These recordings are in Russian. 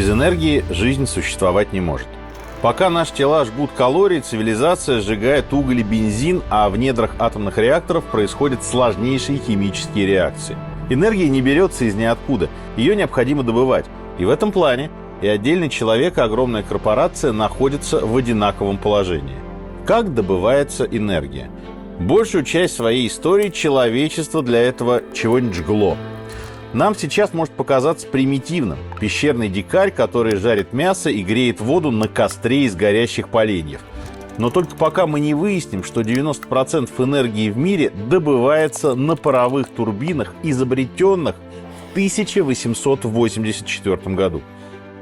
Без энергии жизнь существовать не может. Пока наши тела жгут калории, цивилизация сжигает уголь и бензин, а в недрах атомных реакторов происходят сложнейшие химические реакции. Энергия не берется из ниоткуда, ее необходимо добывать. И в этом плане и отдельный человек, и огромная корпорация находятся в одинаковом положении. Как добывается энергия? Большую часть своей истории человечество для этого чего-нибудь жгло. Нам сейчас может показаться примитивным пещерный дикарь, который жарит мясо и греет воду на костре из горящих поленьев. Но только пока мы не выясним, что 90% энергии в мире добывается на паровых турбинах, изобретенных в 1884 году.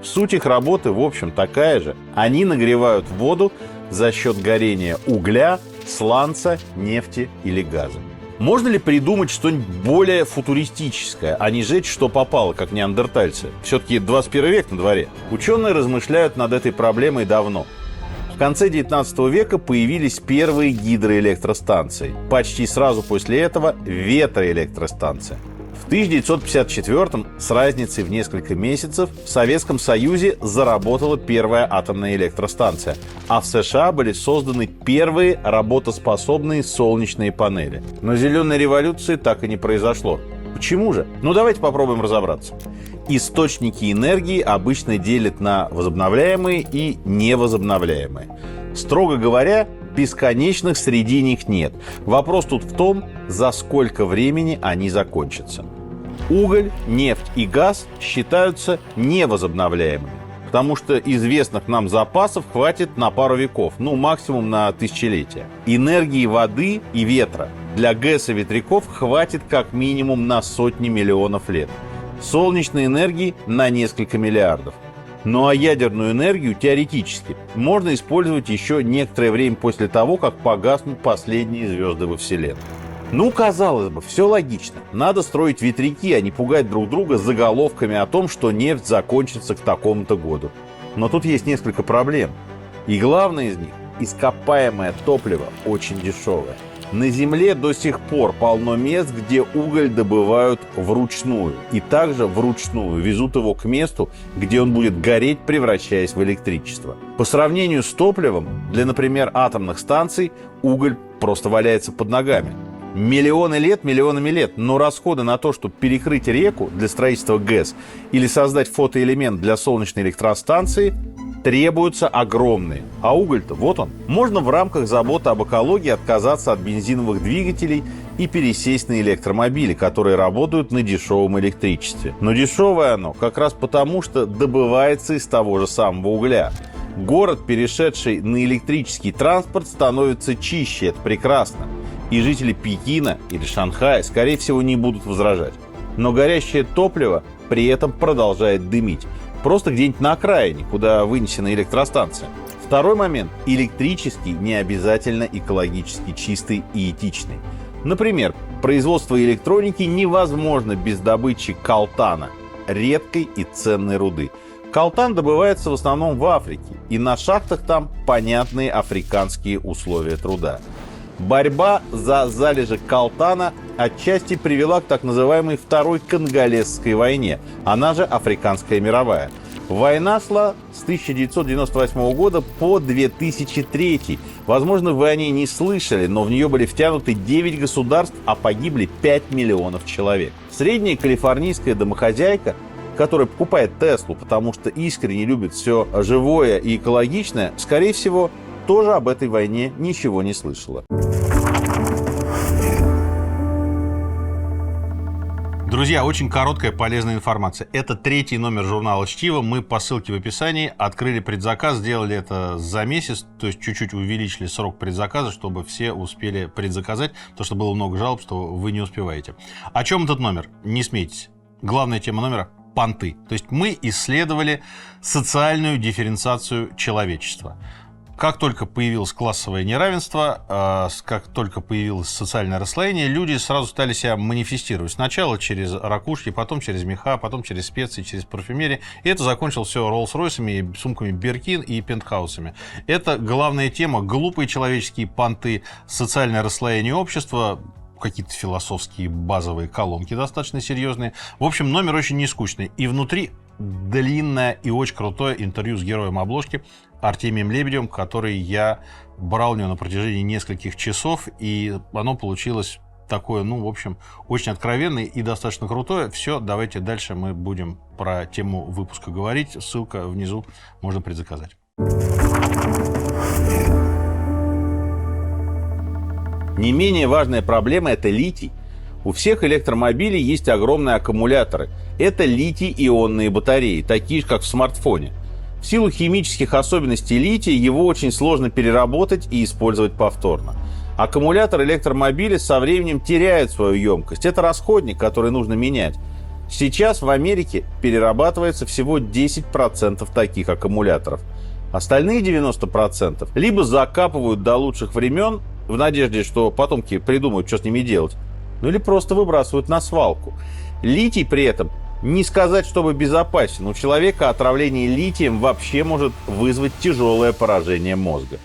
Суть их работы, в общем, такая же. Они нагревают воду за счет горения угля, сланца, нефти или газа. Можно ли придумать что-нибудь более футуристическое, а не жечь, что попало, как неандертальцы? Все-таки 21 век на дворе. Ученые размышляют над этой проблемой давно. В конце 19 века появились первые гидроэлектростанции. Почти сразу после этого ветроэлектростанция. В 1954-м, с разницей в несколько месяцев, в Советском Союзе заработала первая атомная электростанция, а в США были созданы первые работоспособные солнечные панели. Но зеленой революции так и не произошло. Почему же? Давайте попробуем разобраться. Источники энергии обычно делят на возобновляемые и невозобновляемые. Строго говоря, бесконечных среди них нет. Вопрос тут в том, за сколько времени они закончатся. Уголь, нефть и газ считаются невозобновляемыми, потому что известных нам запасов хватит на пару веков, максимум на тысячелетия. Энергии воды и ветра для ГЭС и ветряков хватит как минимум на сотни миллионов лет. Солнечной энергии на несколько миллиардов. Ну а ядерную энергию теоретически можно использовать еще некоторое время после того, как погаснут последние звезды во Вселенной. Казалось бы, все логично. Надо строить ветряки, а не пугать друг друга заголовками о том, что нефть закончится к такому-то году. Но тут есть несколько проблем. И главное из них – ископаемое топливо очень дешевое. На Земле до сих пор полно мест, где уголь добывают вручную. И также вручную везут его к месту, где он будет гореть, превращаясь в электричество. По сравнению с топливом, для, например, атомных станций, уголь просто валяется под ногами. Миллионами лет, но расходы на то, чтобы перекрыть реку для строительства ГЭС или создать фотоэлемент для солнечной электростанции, требуются огромные. А уголь-то вот он. Можно в рамках заботы об экологии отказаться от бензиновых двигателей и пересесть на электромобили, которые работают на дешевом электричестве. Но дешевое оно как раз потому, что добывается из того же самого угля. Город, перешедший на электрический транспорт, становится чище, это прекрасно. И жители Пекина или Шанхая, скорее всего, не будут возражать. Но горящее топливо при этом продолжает дымить. Просто где-нибудь на окраине, куда вынесена электростанция. Второй момент. Электрический не обязательно экологически чистый и этичный. Например, производство электроники невозможно без добычи колтана, редкой и ценной руды. Колтан добывается в основном в Африке, и на шахтах там понятные африканские условия труда. Борьба за залежи колтана отчасти привела к так называемой Второй Конголезской войне, она же Африканская мировая. Война шла с 1998 года по 2003. Возможно, вы о ней не слышали, но в нее были втянуты 9 государств, а погибли 5 миллионов человек. Средняя калифорнийская домохозяйка, которая покупает Теслу, потому что искренне любит все живое и экологичное, скорее всего, тоже об этой войне ничего не слышала. Друзья, очень короткая полезная информация. Это 3-й номер журнала «Чтиво». Мы по ссылке в описании открыли предзаказ, сделали это за месяц, то есть чуть-чуть увеличили срок предзаказа, чтобы все успели предзаказать, потому что было много жалоб, что вы не успеваете. О чем этот номер? Не смейтесь. Главная тема номера – понты. То есть мы исследовали социальную дифференциацию человечества. Как только появилось классовое неравенство, как только появилось социальное расслоение, люди сразу стали себя манифестировать. Сначала через ракушки, потом через меха, потом через специи, через парфюмерию. И это закончилось все Роллс-Ройсами, сумками Биркин и пентхаусами. Это главная тема. Глупые человеческие понты, социальное расслоение общества, какие-то философские базовые колонки достаточно серьезные. В общем, номер очень нескучный. И внутри длинное и очень крутое интервью с героем обложки Артемием Лебедевым, который я брал у него на протяжении нескольких часов, и оно получилось такое, в общем, очень откровенное и достаточно крутое. Все, давайте дальше мы будем про тему выпуска говорить. Ссылка внизу, можно предзаказать. Не менее важная проблема – это литий. У всех электромобилей есть огромные аккумуляторы. Это литий-ионные батареи, такие же, как в смартфоне. В силу химических особенностей лития его очень сложно переработать и использовать повторно. Аккумулятор электромобиля со временем теряет свою емкость. Это расходник, который нужно менять. Сейчас в Америке перерабатывается всего 10% таких аккумуляторов. Остальные 90% либо закапывают до лучших времен, в надежде, что потомки придумают, что с ними делать, или просто выбрасывают на свалку. Литий при этом не сказать, чтобы безопасен. У человека отравление литием вообще может вызвать тяжелое поражение мозга.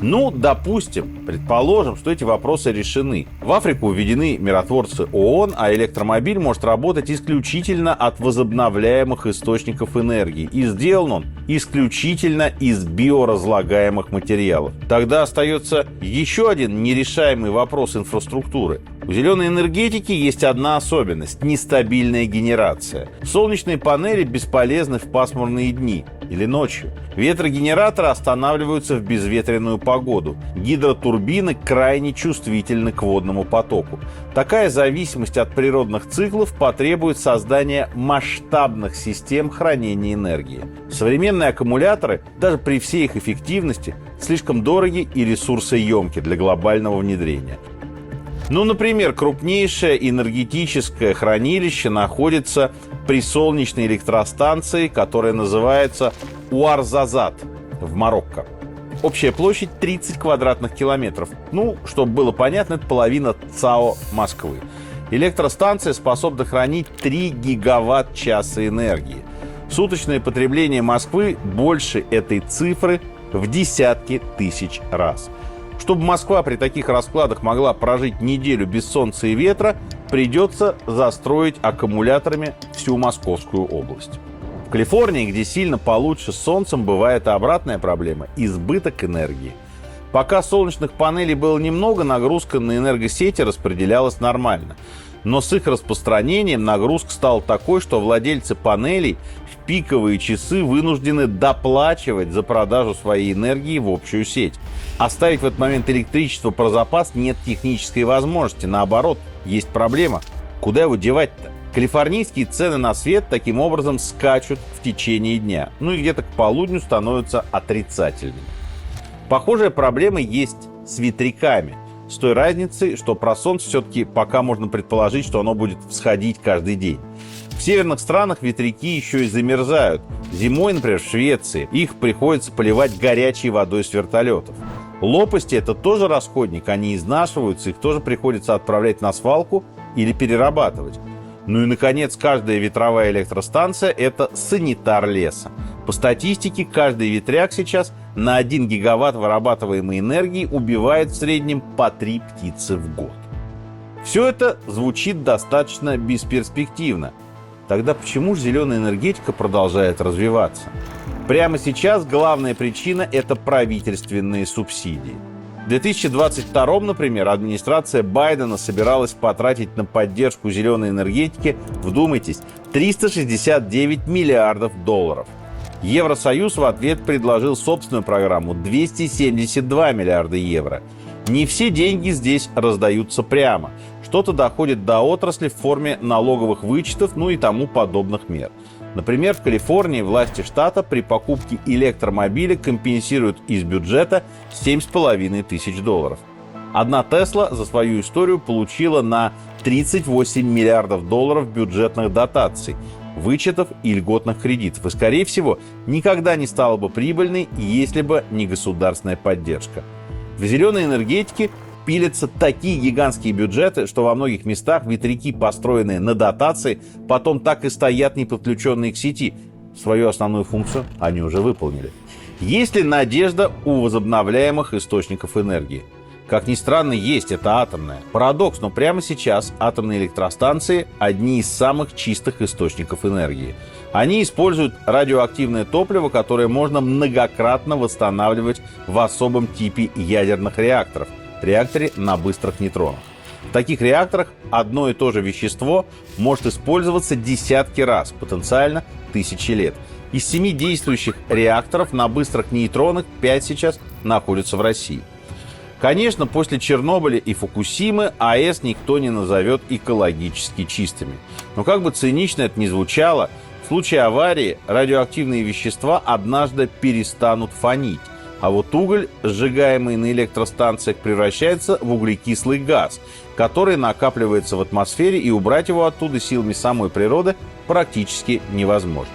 Допустим, предположим, что эти вопросы решены. В Африку введены миротворцы ООН, а электромобиль может работать исключительно от возобновляемых источников энергии. И сделан он исключительно из биоразлагаемых материалов. Тогда остается еще один нерешаемый вопрос инфраструктуры. У зеленой энергетики есть одна особенность – нестабильная генерация. Солнечные панели бесполезны в пасмурные дни или ночью. Ветрогенераторы останавливаются в безветренную погоду. Гидротурбины крайне чувствительны к водному потоку. Такая зависимость от природных циклов потребует создания масштабных систем хранения энергии. Современные аккумуляторы, даже при всей их эффективности, слишком дороги и ресурсоемки для глобального внедрения. Например, крупнейшее энергетическое хранилище находится при солнечной электростанции, которая называется Уарзазат в Марокко. Общая площадь 30 квадратных километров. Чтобы было понятно, это половина ЦАО Москвы. Электростанция способна хранить 3 гигаватт-часа энергии. Суточное потребление Москвы больше этой цифры в десятки тысяч раз. Чтобы Москва при таких раскладах могла прожить неделю без солнца и ветра, придется застроить аккумуляторами всю Московскую область. В Калифорнии, где сильно получше с солнцем, бывает обратная проблема – избыток энергии. Пока солнечных панелей было немного, нагрузка на энергосети распределялась нормально. Но с их распространением нагрузка стала такой, что владельцы панелей в пиковые часы вынуждены доплачивать за продажу своей энергии в общую сеть. Оставить в этот момент электричество про запас нет технической возможности. Наоборот, есть проблема. Куда его девать-то? Калифорнийские цены на свет таким образом скачут в течение дня. И где-то к полудню становятся отрицательными. Похожая проблема есть с ветряками. С той разницей, что про солнце все-таки пока можно предположить, что оно будет всходить каждый день. В северных странах ветряки еще и замерзают. Зимой, например, в Швеции, их приходится поливать горячей водой с вертолетов. Лопасти – это тоже расходник, они изнашиваются, их тоже приходится отправлять на свалку или перерабатывать. И, наконец, каждая ветровая электростанция – это санитар леса. По статистике, каждый ветряк сейчас на 1 гигаватт вырабатываемой энергии убивает в среднем по 3 птицы в год. Все это звучит достаточно бесперспективно. Тогда почему же зеленая энергетика продолжает развиваться? Прямо сейчас главная причина – это правительственные субсидии. В 2022, например, администрация Байдена собиралась потратить на поддержку зеленой энергетики, вдумайтесь, 369 миллиардов долларов. Евросоюз в ответ предложил собственную программу – 272 миллиарда евро. Не все деньги здесь раздаются прямо. Что-то доходит до отрасли в форме налоговых вычетов, и тому подобных мер. Например, в Калифорнии власти штата при покупке электромобиля компенсируют из бюджета $7,5 тысяч. Одна Тесла за свою историю получила на 38 миллиардов долларов бюджетных дотаций, вычетов и льготных кредитов. И, скорее всего, никогда не стала бы прибыльной, если бы не государственная поддержка. В зеленой энергетике пилятся такие гигантские бюджеты, что во многих местах ветряки, построенные на дотации, потом так и стоят не подключенные к сети. Свою основную функцию они уже выполнили. Есть ли надежда у возобновляемых источников энергии? Как ни странно, есть, это атомная. Парадокс, но прямо сейчас атомные электростанции – одни из самых чистых источников энергии. Они используют радиоактивное топливо, которое можно многократно восстанавливать в особом типе ядерных реакторов – реакторе на быстрых нейтронах. В таких реакторах одно и то же вещество может использоваться десятки раз, потенциально тысячи лет. Из 7 действующих реакторов на быстрых нейтронах 5 сейчас находятся в России. Конечно, после Чернобыля и Фукусимы АЭС никто не назовет экологически чистыми. Но как бы цинично это ни звучало, в случае аварии радиоактивные вещества однажды перестанут фонить, а вот уголь, сжигаемый на электростанциях, превращается в углекислый газ, который накапливается в атмосфере, и убрать его оттуда силами самой природы практически невозможно.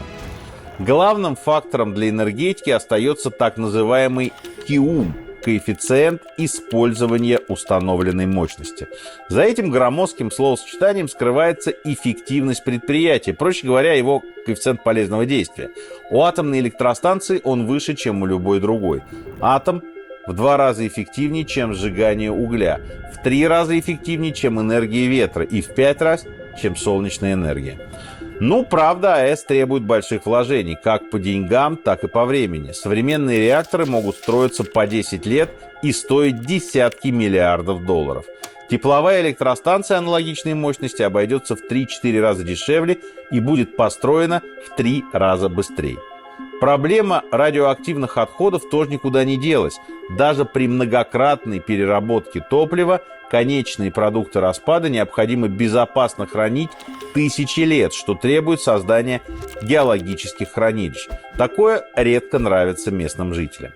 Главным фактором для энергетики остается так называемый КИУМ – коэффициент использования установленной мощности. За этим громоздким словосочетанием скрывается эффективность предприятия, проще говоря, его коэффициент полезного действия. У атомной электростанции он выше, чем у любой другой. Атом в 2 раза эффективнее, чем сжигание угля, в 3 раза эффективнее, чем энергия ветра, и в 5 раз, чем солнечная энергия. Ну, правда, АЭС требует больших вложений, как по деньгам, так и по времени. Современные реакторы могут строиться по 10 лет и стоить десятки миллиардов долларов. Тепловая электростанция аналогичной мощности обойдется в 3-4 раза дешевле и будет построена в 3 раза быстрее. Проблема радиоактивных отходов тоже никуда не делась. Даже при многократной переработке топлива конечные продукты распада необходимо безопасно хранить тысячи лет, что требует создания геологических хранилищ. Такое редко нравится местным жителям.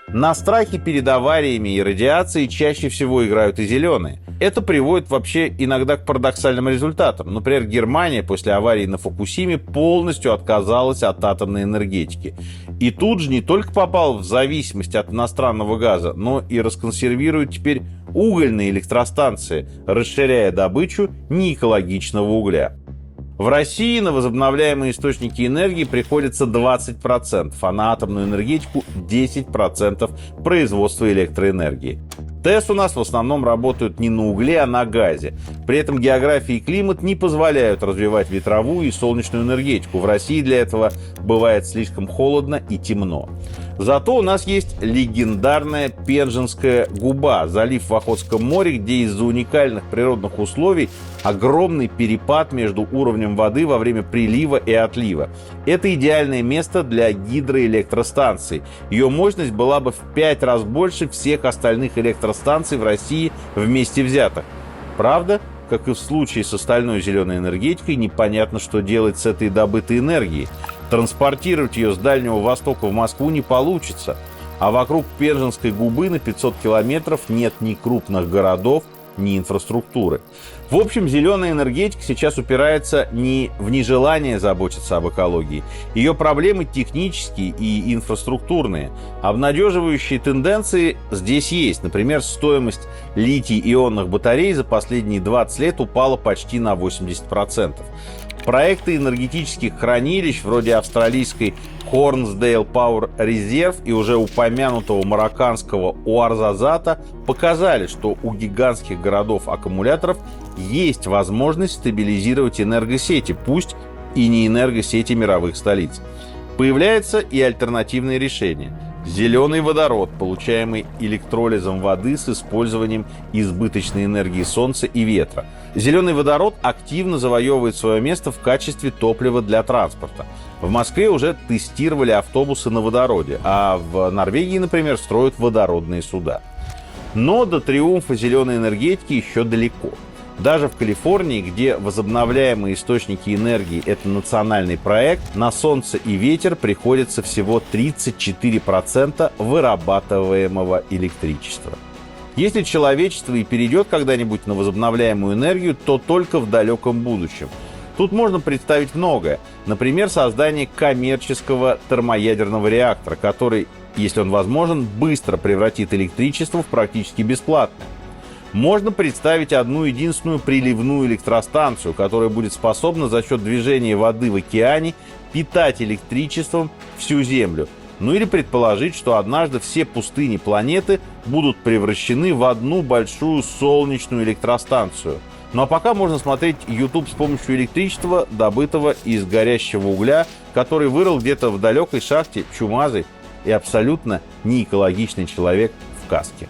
На страхе перед авариями и радиацией чаще всего играют и зеленые. Это приводит вообще иногда к парадоксальным результатам. Например, Германия после аварии на Фукусиме полностью отказалась от атомной энергетики. И тут же не только попала в зависимость от иностранного газа, но и расконсервирует теперь угольные электростанции, расширяя добычу неэкологичного угля. В России на возобновляемые источники энергии приходится 20%, а на атомную энергетику 10% производства электроэнергии. ТЭС у нас в основном работают не на угле, а на газе. При этом география и климат не позволяют развивать ветровую и солнечную энергетику. В России для этого бывает слишком холодно и темно. Зато у нас есть легендарная Пенжинская губа, залив в Охотском море, где из-за уникальных природных условий огромный перепад между уровнем воды во время прилива и отлива. Это идеальное место для гидроэлектростанций. Ее мощность была бы в 5 раз больше всех остальных электростанций в России вместе взятых. Правда, как и в случае с остальной зеленой энергетикой, непонятно, что делать с этой добытой энергией. Транспортировать ее с Дальнего Востока в Москву не получится. А вокруг Пенжинской губы на 500 километров нет ни крупных городов, ни инфраструктуры. В общем, зеленая энергетика сейчас упирается не в нежелание заботиться об экологии. Ее проблемы технические и инфраструктурные. Обнадеживающие тенденции здесь есть. Например, стоимость литий-ионных батарей за последние 20 лет упала почти на 80%. Проекты энергетических хранилищ, вроде австралийской Hornsdale Power Reserve и уже упомянутого марокканского Уарзазата, показали, что у гигантских городов-аккумуляторов есть возможность стабилизировать энергосети, пусть и не энергосети мировых столиц. Появляется и альтернативное решение. Зеленый водород, получаемый электролизом воды с использованием избыточной энергии солнца и ветра. Зеленый водород активно завоевывает свое место в качестве топлива для транспорта. В Москве уже тестировали автобусы на водороде, а в Норвегии, например, строят водородные суда. Но до триумфа зеленой энергетики еще далеко. Даже в Калифорнии, где возобновляемые источники энергии – это национальный проект, на солнце и ветер приходится всего 34% вырабатываемого электричества. Если человечество и перейдет когда-нибудь на возобновляемую энергию, то только в далеком будущем. Тут можно представить многое. Например, создание коммерческого термоядерного реактора, который, если он возможен, быстро превратит электричество в практически бесплатное. Можно представить одну единственную приливную электростанцию, которая будет способна за счет движения воды в океане питать электричеством всю Землю. Ну или предположить, что однажды все пустыни планеты будут превращены в одну большую солнечную электростанцию. Ну а пока можно смотреть YouTube с помощью электричества, добытого из горящего угля, который вырыл где-то в далекой шахте чумазый и абсолютно неэкологичный человек в каске.